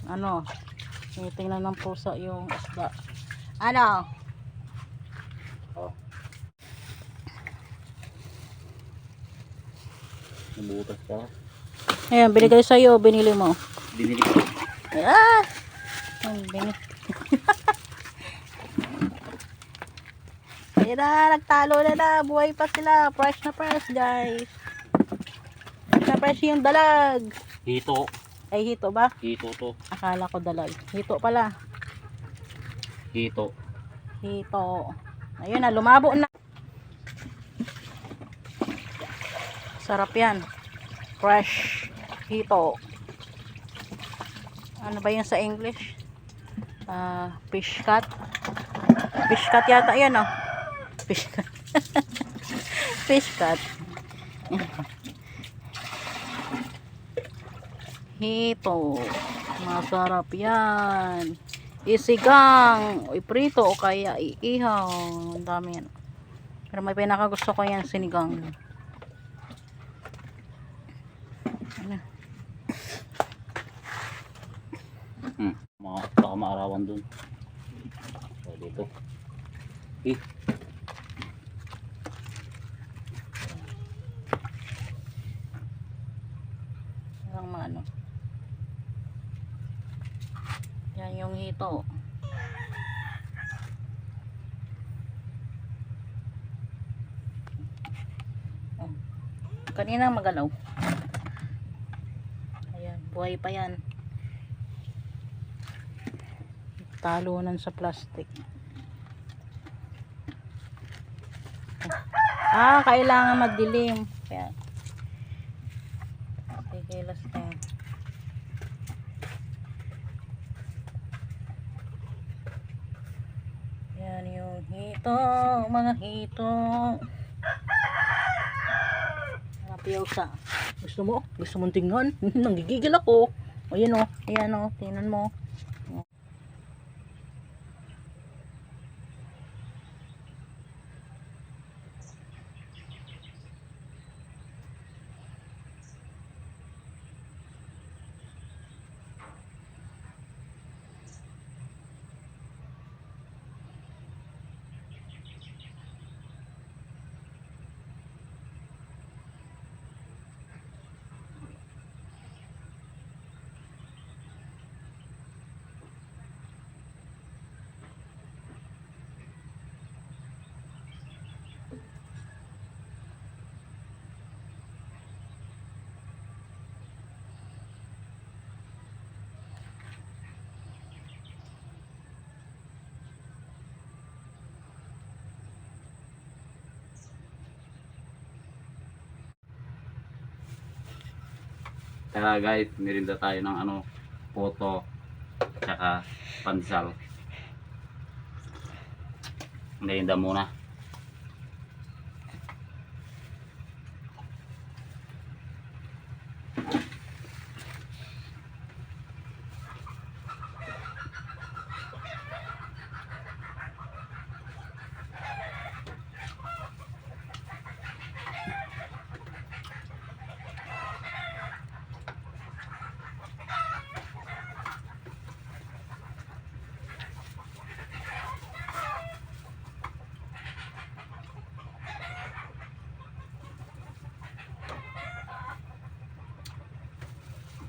Ano? Tingnan ng pusa yung isda. Ano? Oh. Nabutas pa. Ayan, binigay sa'yo. Binili mo. Binili ko. Ah! Binili. Ayan na, nagtalo na. Buhay pa sila. Fresh na fresh, guys. Fresh na fresh yung dalag. Hito. Ay, hito ba? Hito to. Akala ko dalag. Hito pala. Hito. Hito. Ayun na, lumabo na. Sarap yan. Fresh hito. Ano ba yun sa English? Fish cut. Fish cut yata yan, oh. Fish cut. Fish cut. Hito. Masarap yan. Isigang, iprito o kaya iihaw. Ang dami yan. Pero may pinakagusto ko yan, sinigang. Ano? Baka maarawan dun. So, dito. Ang mga ano. Yan yung hito. Kanina magalaw. Ayan, buhay pa yan. Talunan sa plastic. Kailangan madilim. Kaya kikilas na yan. Yan yung hito, mga hito. Piyawsa. Gusto mo? Gusto mong tingnan? Nanggigigil ako. O yan o. Ayan o. Tingnan mo. Kaya guys, merinda tayo ng ano, poto, tsaka pansal. Merinda muna.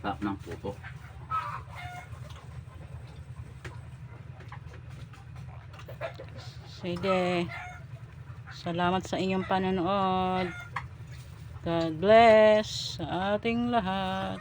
Tap ng puto. Sige. Salamat sa inyong panonood. God bless sa ating lahat.